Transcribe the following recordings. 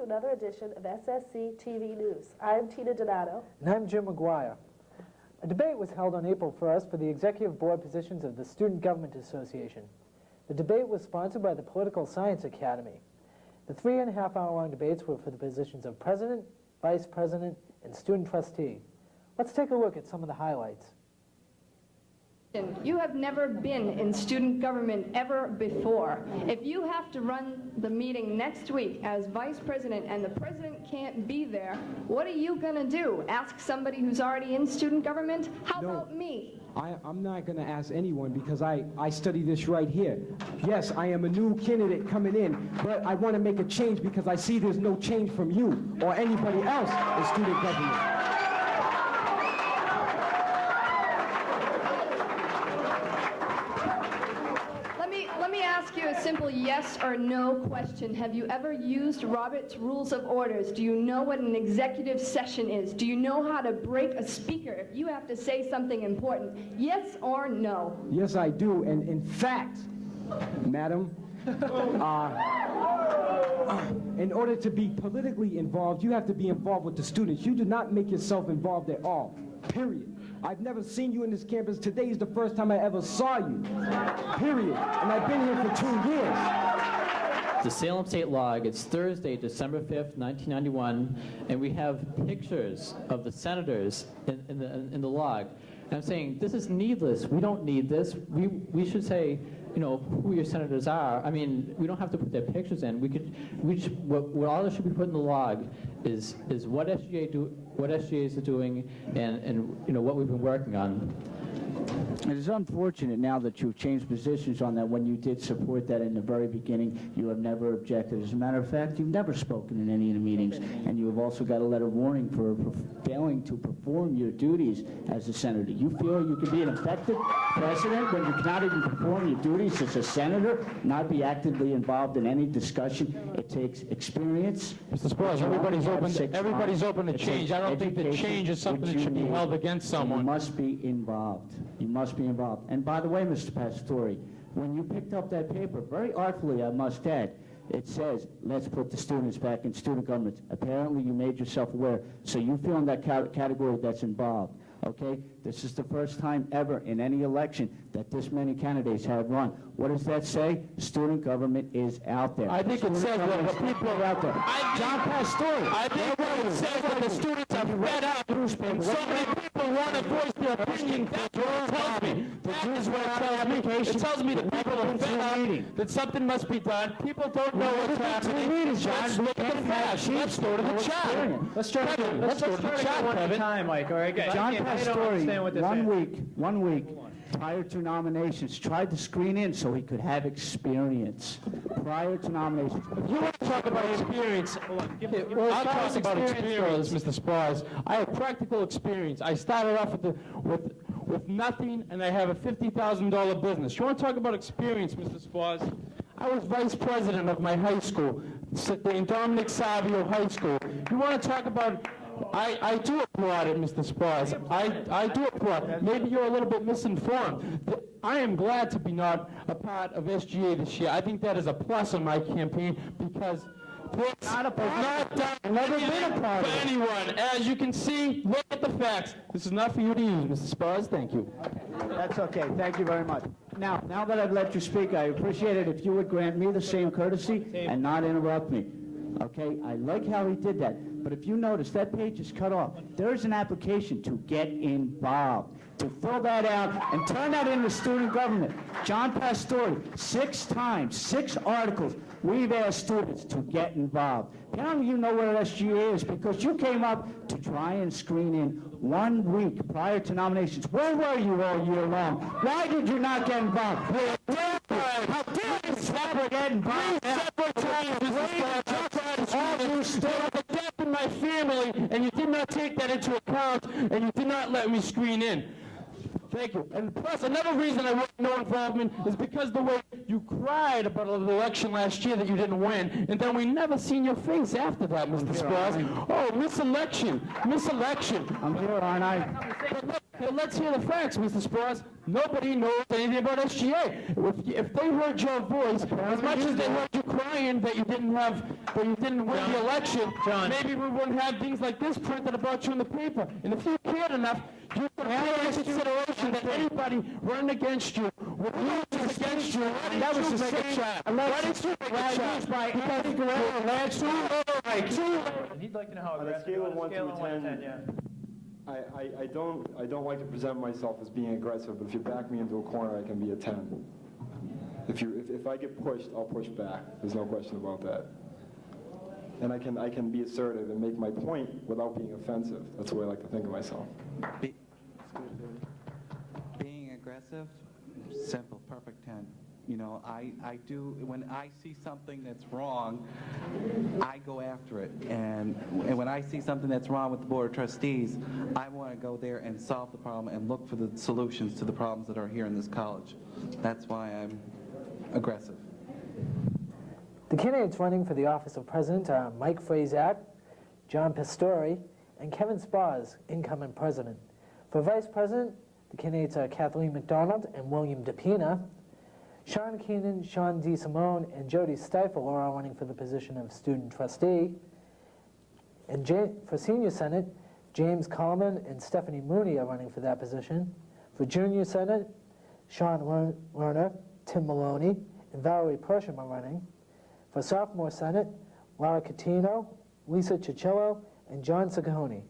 another edition of SSCTV News. I'm Tina Donato. And I'm Jim McGuire. A debate was held on April 1st for the executive board positions of the Student Government Association. The debate was sponsored by the Political Science Academy. The 3.5-hour-long debates were for the positions of president, vice president, and student trustee. Let's take a look at some of the highlights. You have never been in student government ever before. If you have to run the meeting next week as vice president and the president can't be there, what are you going to do? Ask somebody who's already in student government? How about me? I'm not going to ask anyone because I study this right here. Yes, I am a new candidate coming in, but I want to make a change because I see there's no change from you or anybody else in student government. Let me ask you a simple yes or no question. Have you ever used Robert's Rules of Orders? Do you know what an executive session is? Do you know how to break a speaker if you have to say something important? Yes or no? Yes, I do. And in fact, madam, in order to be politically involved, you have to be involved with the students. You do not make yourself involved at all, period. I've never seen you in this campus. Today is the first time I ever saw you, period. And I've been here for 2 years. The Salem State Log, it's Thursday, December 5th, 1991, and we have pictures of the senators in the log. And I'm saying, this is needless. We don't need this. We should say, you know, who your senators are. I mean, we don't have to put their pictures in. What all that should be put in the log is what SGA is doing and you know, what we've been working on. It is unfortunate now that you've changed positions on that. When you did support that in the very beginning, you have never objected. As a matter of fact, you've never spoken in any of the meetings, and you have also got a letter of warning for failing to perform your duties as a senator. You feel you can be an effective president when you cannot even perform your duties as a senator, not be actively involved in any discussion? It takes experience. Mr. Spurs, everybody's open to change. I don't think that change is something that should be held against someone. You must be involved. You must be involved. And by the way, Mr. Pastore, when you picked up that paper, very artfully, I must add, it says, let's put the students back in student government. Apparently, you made yourself aware. So you feel in that category that's involved. Okay? This is the first time ever in any election that this many candidates have run. What does that say? Student government is out there. I think it says that the people are out there. John Pastore. I think it says that the students are fed up and so many people want to voice their opinion. That's what it tells me. That is what it tells me. It tells me that people are fed up, that something must be done. People don't know what's happening. Let's look at the facts. Let's go to the chat. Let's go to the chat, Kevin. Time, Mike. All right, guys. John Pastore, 1 week prior to nominations, tried to screen in so he could have experience prior to nominations. If you want to talk about experience, I'll talk about experience, Mr. Spars. I have practical experience. I started off with nothing, and I have a $50,000 business. You want to talk about experience, Mr. Spars? I was vice president of my high school, in Dominic Savio High School. You want to talk about... I do applaud it, Mr. Spars. I do applaud. Maybe you're a little bit misinformed. I am glad to be not a part of SGA this year. I think that is a plus in my campaign because it's not done for anyone. As you can see, look at the facts. This is not for you to use, Mr. Spars. Thank you. That's okay. Thank you very much. Now that I've let you speak, I appreciate it if you would grant me the same courtesy and not interrupt me. Okay? I like how he did that. But if you notice, that page is cut off. There is an application to get involved, to fill that out and turn that into student government. John Pastore, 6 times, 6 articles, we've asked students to get involved. Apparently you know where SGA is because you came up to try and screen in 1 week prior to nominations. Where were you all year long? Why did you not get involved? How dare you stop get involved? In my family, and you did not take that into account, and you did not let me screen in. Thank you. And plus, another reason I want no involvement is because the way you cried about the election last year that you didn't win, and then we never seen your face after that, Mr. Spars. Oh, miselection. I'm here, aren't I? But let's hear the facts, Mr. Spars. Nobody knows anything about SGA. If they heard your voice, as much as they heard you cry, crying that you didn't win the election, maybe we wouldn't have things like this printed about you in the paper. And if you cared enough, you could take into consideration that anybody running against you would lose against you. That was a sick shot. Why didn't you make a shot? Because that's too low. And he'd like to know how On a scale of 1 to 10, yeah. I don't like to present myself as being aggressive, but if you back me into a corner, I can be a 10. If I get pushed, I'll push back. There's no question about that. And I can be assertive and make my point without being offensive. That's the way I like to think of myself. Being aggressive, simple, perfect 10. You know, I do, when I see something that's wrong, I go after it. And when I see something that's wrong with the Board of Trustees, I want to go there and solve the problem and look for the solutions to the problems that are here in this college. That's why I'm aggressive. The candidates running for the office of president are Mike Frazak, John Pistori, and Kevin Spars, incoming president. For vice president, the candidates are Kathleen McDonald and William DePina. Sean Keenan, Sean DeSimone, and Jody Stiefel are all running for the position of student trustee. And for senior senate, James Coleman and Stephanie Mooney are running for that position. For junior senate, Sean Lerner, Tim Maloney, and Valerie Persham are running. For sophomore senate, Laura Catino, Lisa Cicillo, and John Saccone.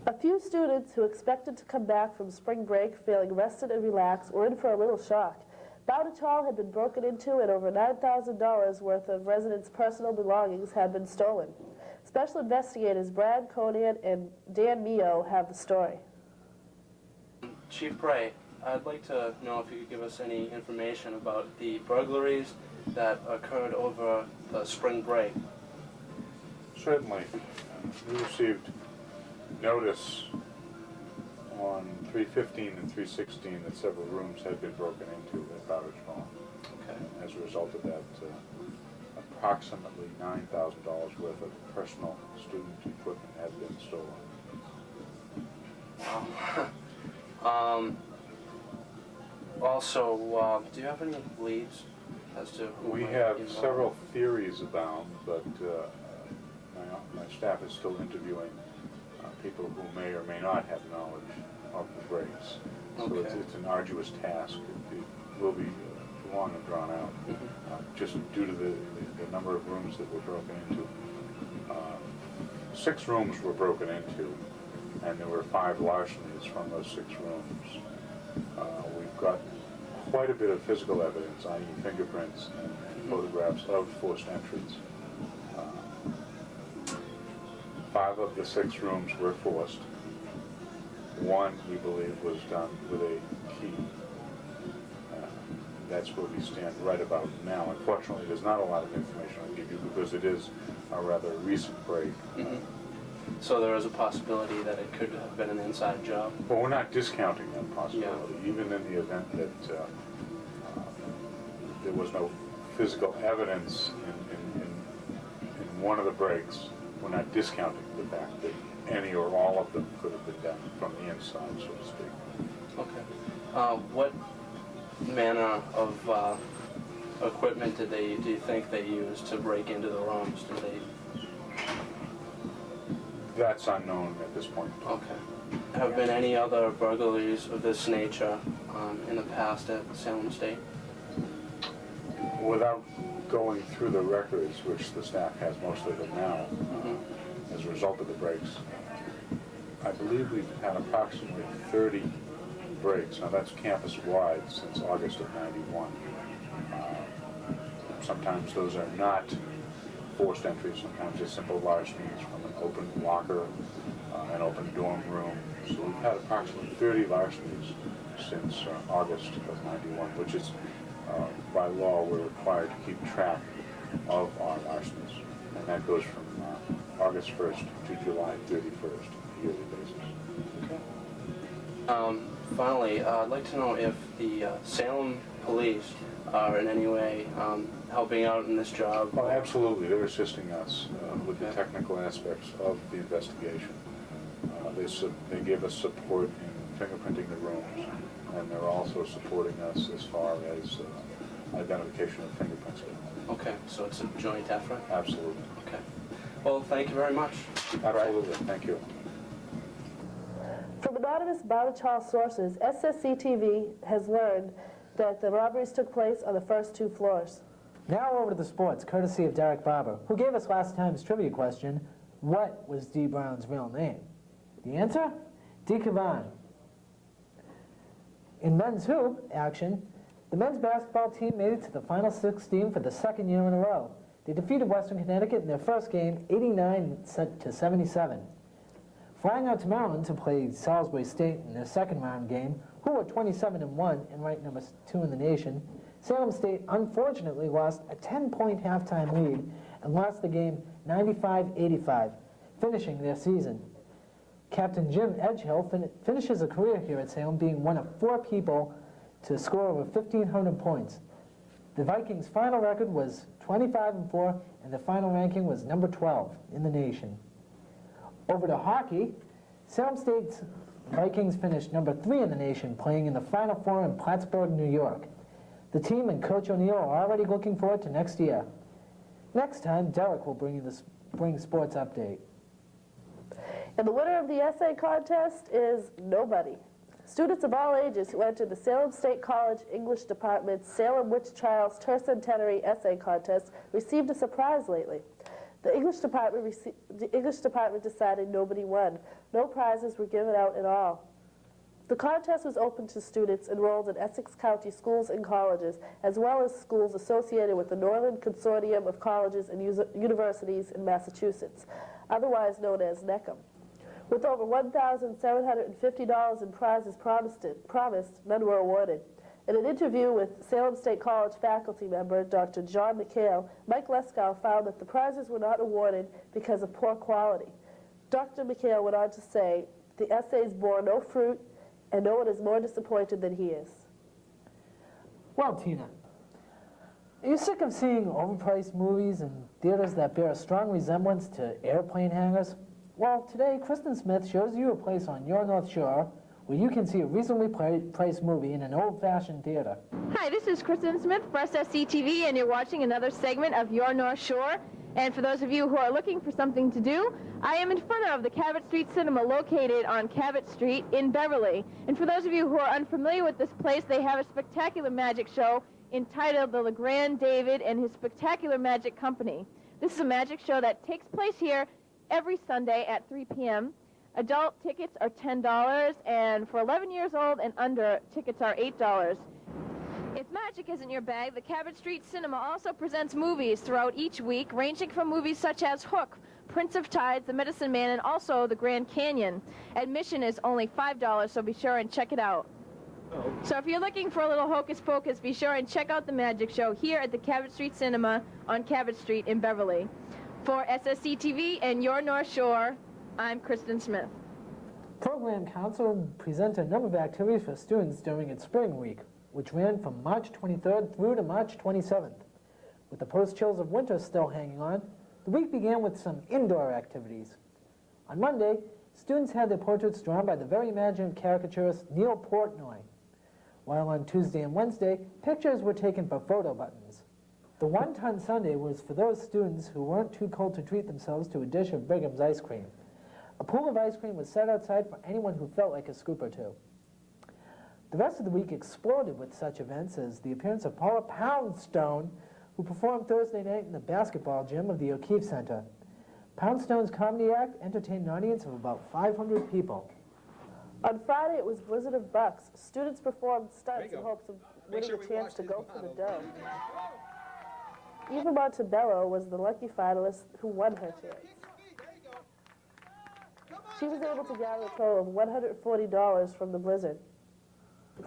A few students who expected to come back from spring break feeling rested and relaxed were in for a little shock. Bowditch Hall had been broken into and over $9,000 worth of residents' personal belongings had been stolen. Special investigators Brad Conan and Dan Mio have the story. Chief Bray, I'd like to know if you could give us any information about the burglaries that occurred over the spring break. Certainly. We received notice on 315 and 316 that several rooms had been broken into at Bowditch Hall. Okay. As a result of that, approximately $9,000 worth of personal student equipment had been stolen. Wow. Also, do you have any leads as to who We might have be involved? several theories abound, but my staff is still interviewing people who may or may not have knowledge of the breaks. So Okay. it's an arduous task. It will be long and drawn out, just due to the number of rooms that were broken into. 6 rooms were broken into, and there were 5 larcenies from those 6 rooms. We've got quite a bit of physical evidence, i.e. fingerprints and photographs of forced entries. 5 of the 6 rooms were forced. 1, we believe, was done with a key. That's where we stand right about now. Unfortunately, there's not a lot of information I'll give you because it is a rather recent break. So there is a possibility that it could have been an inside job? Well, we're not discounting that possibility, even in the event that there was no physical evidence in one of the breaks. We're not discounting the fact that any or all of them could have been done from the inside, so to speak. Okay. What manner of equipment do you think they used to break into the rooms? Did they? That's unknown at this point. Okay. Have been any other burglaries of this nature in the past at Salem State? Without going through the records, which the staff has most of them now, as a result of the breaks, I believe we've had approximately 30 breaks. Now that's campus-wide since August of '91. Sometimes those are not forced entries, sometimes they're simple larcenies from an open locker, an open dorm room. So we've had approximately 30 larcenies since August of '91, which is, by law, we're required to keep track of our larcenies. And that goes from August 1st to July 31st, yearly basis. Okay. Finally, I'd like to know if the Salem police are in any way helping out in this job. Oh, absolutely. They're assisting us with the technical aspects of the investigation. They give us support in fingerprinting the rooms, and they're also supporting us as far as identification of fingerprints. Okay, so it's a joint effort? Absolutely. Okay. Well, thank you very much. Absolutely. Thank you. From anonymous Bowditch Hall sources, SSCTV has learned that the robberies took place on the first 2 floors. Now over to the sports, courtesy of Derek Barber, who gave us last time's trivia question, what was Dee Brown's real name? The answer? Dee Kavan. In men's hoop action, the men's basketball team made it to the Final 16 for the 2nd year in a row. They defeated Western Connecticut in their first game, 89-77. Flying out to Maryland to play Salisbury State in their second round game, who were 27-1 and ranked number 2 in the nation, Salem State unfortunately lost a 10-point halftime lead and lost the game 95-85, finishing their season. Captain Jim Edgehill finishes a career here at Salem, being one of 4 people to score over 1,500 points. The Vikings' final record was 25-4, and their final ranking was number 12 in the nation. Over to hockey, Salem State's Vikings finished number 3 in the nation, playing in the Final Four in Plattsburgh, New York. The team and Coach O'Neill are already looking forward to next year. Next time, Derek will bring you the spring sports update. And the winner of the essay contest is nobody. Students of all ages who entered the Salem State College English Department's Salem Witch Trials Tercentenary Essay Contest received a surprise lately. The English Department decided nobody won. No prizes were given out at all. The contest was open to students enrolled in Essex County schools and colleges, as well as schools associated with the Northern Consortium of Colleges and Universities in Massachusetts, otherwise known as NECM. With over $1,750 in prizes promised, none were awarded. In an interview with Salem State College faculty member Dr. John McHale, Mike Leskow found that the prizes were not awarded because of poor quality. Dr. McHale went on to say, the essays bore no fruit, and no one is more disappointed than he is. Well, Tina, are you sick of seeing overpriced movies in theaters that bear a strong resemblance to airplane hangars? Well, today, Kristen Smith shows you a place on your North Shore where you can see a reasonably priced movie in an old-fashioned theater. Hi, this is Kristen Smith for SSCTV, and you're watching another segment of Your North Shore. And for those of you who are looking for something to do, I am in front of the Cabot Street Cinema located on Cabot Street in Beverly. And for those of you who are unfamiliar with this place, they have a spectacular magic show entitled The LeGrand David and His Spectacular Magic Company. This is a magic show that takes place here every Sunday at 3 p.m. Adult tickets are $10, and for 11 years old and under, tickets are $8. If magic isn't your bag, the Cabot Street Cinema also presents movies throughout each week, ranging from movies such as Hook, Prince of Tides, The Medicine Man, and also The Grand Canyon. Admission is only $5, so be sure and check it out. So if you're looking for a little hocus pocus, be sure and check out the magic show here at the Cabot Street Cinema on Cabot Street in Beverly. For SSCTV and Your North Shore, I'm Kristen Smith. Program Council presents a number of activities for students during its Spring Week, which ran from March 23rd through to March 27th. With the post-chills of winter still hanging on, the week began with some indoor activities. On Monday, students had their portraits drawn by the very imaginative caricaturist Neil Portnoy, while on Tuesday and Wednesday, pictures were taken for photo buttons. The One-Ton Sunday was for those students who weren't too cold to treat themselves to a dish of Brigham's ice cream. A pool of ice cream was set outside for anyone who felt like a scoop or two. The rest of the week exploded with such events as the appearance of Paula Poundstone, who performed Thursday night in the basketball gym of the O'Keefe Center. Poundstone's comedy act entertained an audience of about 500 people. On Friday, it was Blizzard of Bucks. Students performed stunts in hopes of winning a chance to go for the dough. Eva Montebello was the lucky finalist who won her chance. She was able to gather a total of $140 from the Blizzard.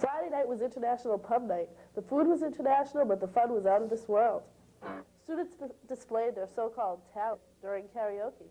Friday night was International Pub Night. The food was international, but the fun was out of this world. Students displayed their so-called talent during karaoke.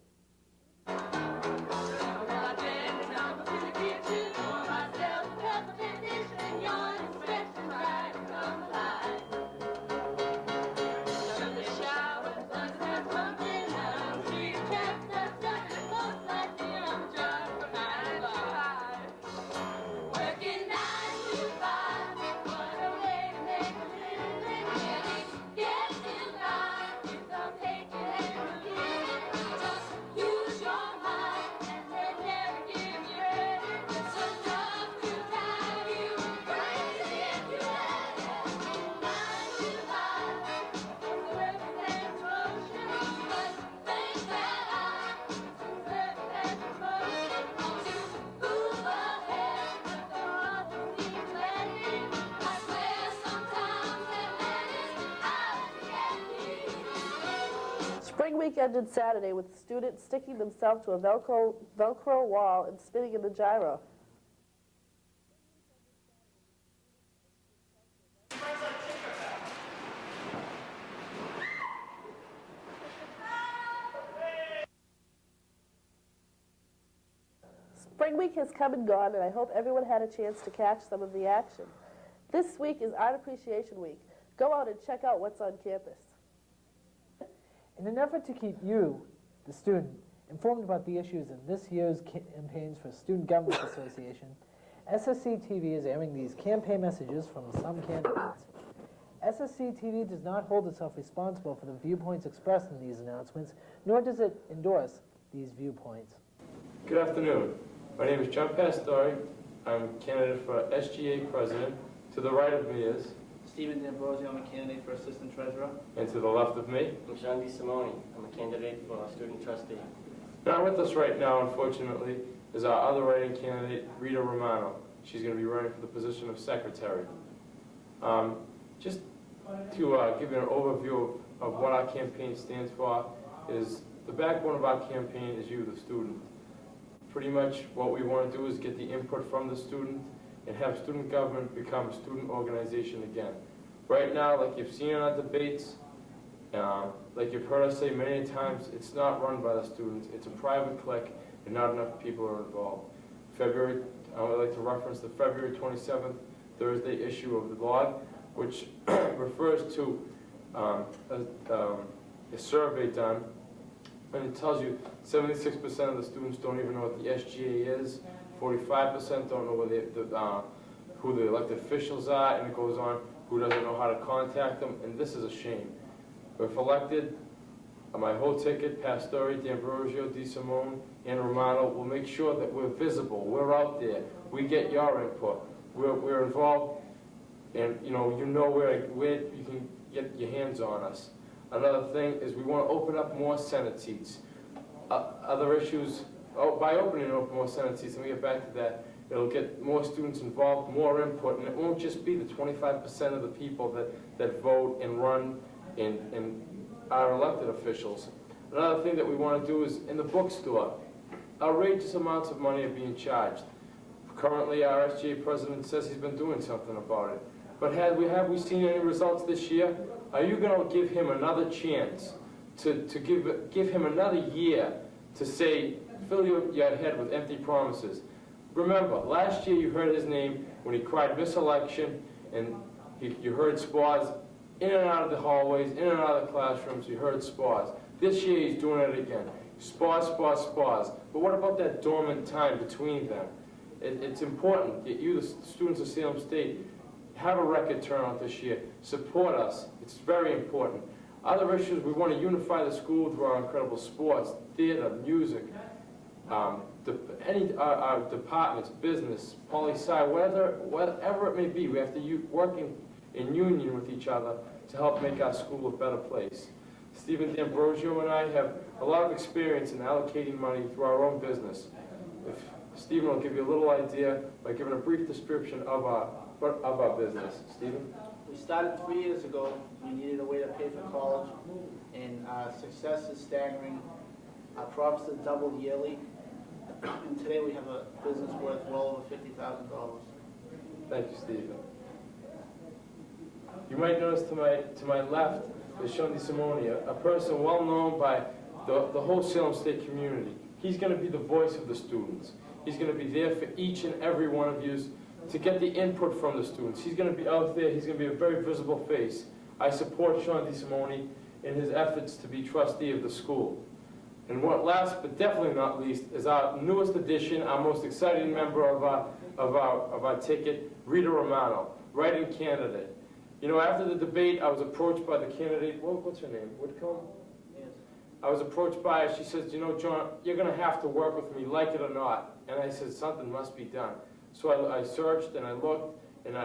Week ended Saturday with students sticking themselves to a Velcro wall and spinning in the gyro. Spring Week has come and gone, and I hope everyone had a chance to catch some of the action. This week is Art Appreciation Week. Go out and check out what's on campus. In an effort to keep you, the student, informed about the issues in this year's campaigns for Student Government Association, SSCTV is airing these campaign messages from some candidates. SSCTV does not hold itself responsible for the viewpoints expressed in these announcements, nor does it endorse these viewpoints. Good afternoon. My name is John Pastore. I'm a candidate for SGA President. To the right of me is Stephen D'Ambrosio, I'm a candidate for Assistant Treasurer. and to the left of me. I'm Sean DeSimone, I'm a candidate for Student Trustee. Not with us right now, unfortunately, is our other writing candidate, Rita Romano. She's going to be running for the position of Secretary. Just to give you an overview of what our campaign stands for, is the backbone of our campaign is you, the student. Pretty much what we want to do is get the input from the student and have student government become a student organization again. Right now, like you've seen in our debates, like you've heard us say many times, it's not run by the students. It's a private clique, and not enough people are involved. I would like to reference the February 27th, Thursday issue of the log, which refers to a survey done, and it tells you 76% of the students don't even know what the SGA is, 45% don't know who the elected officials are, and it goes on, who doesn't know how to contact them, and this is a shame. If elected, my whole ticket, Pastore, D'Ambrosio, DeSimone, and Romano, will make sure that we're visible, we're out there, we get your input, we're involved, and you know where you can get your hands on us. Another thing is we want to open up more Senate seats. Other issues, by opening up more Senate seats, and we get back to that, it'll get more students involved, more input, and it won't just be the 25% of the people that vote and run and are elected officials. Another thing that we want to do is in the bookstore, outrageous amounts of money are being charged. Currently, our SGA president says he's been doing something about it. But have we seen any results this year? Are you going to give him another chance to give him another year to say, fill your head with empty promises? Remember, last year you heard his name when he cried miselection, and you heard SPAWs in and out of the hallways, in and out of the classrooms, you heard SPAWs. This year he's doing it again. SPAWs, SPAWs, SPAWs. But what about that dormant time between them? It's important that you, the students of Salem State, have a record turnout this year. Support us. It's very important. Other issues, we want to unify the school through our incredible sports, theater, music, our departments, business, poli-sci, whatever it may be. We have to work in union with each other to help make our school a better place. Stephen D'Ambrosio and I have a lot of experience in allocating money through our own business. If Stephen will give you a little idea by giving a brief description of our business. Stephen? We started 3 years ago. We needed a way to pay for college, and our success is staggering. Our profits have doubled yearly, and today we have a business worth well over $50,000. Thank you, Stephen. You might notice to my left is Sean DeSimone, a person well known by the whole Salem State community. He's going to be the voice of the students. He's going to be there for each and every one of you to get the input from the students. He's going to be out there. He's going to be a very visible face. I support Sean DeSimone in his efforts to be trustee of the school. And what last but definitely not least is our newest addition, our most exciting member of our ticket, Rita Romano, writing candidate. You know, after the debate, I was approached by the candidate. What's her name? Whitcomb? Yes. I was approached by her. She says, you know, John, you're going to have to work with me, like it or not. And I said, something must be done. So I searched and I looked, and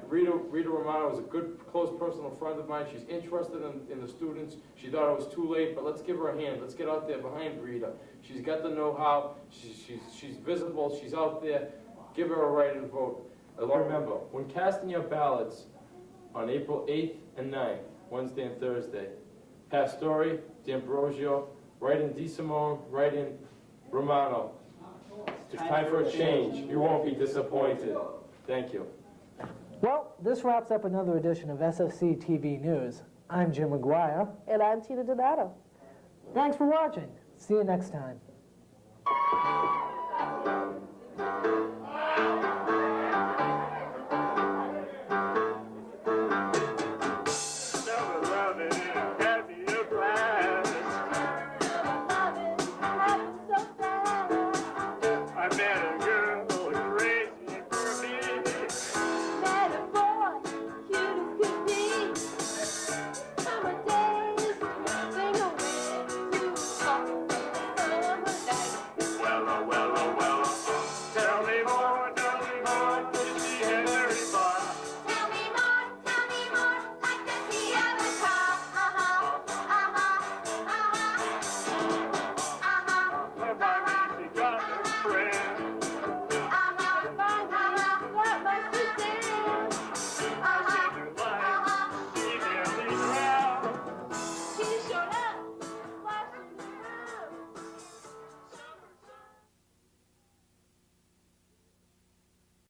Rita Romano is a good, close personal friend of mine. She's interested in the students. She thought it was too late, but let's give her a hand. Let's get out there behind Rita. She's got the know-how. She's visible. She's out there. Give her a write and vote. Remember, when casting your ballots on April 8th and 9th, Wednesday and Thursday, Pastore, D'Ambrosio, write in DeSimone, write in Romano. It's time for a change. You won't be disappointed. Thank you. Well, this wraps up another edition of SSCTV News. I'm Jim McGuire. And I'm Tina Donato. Thanks for watching. See you next time.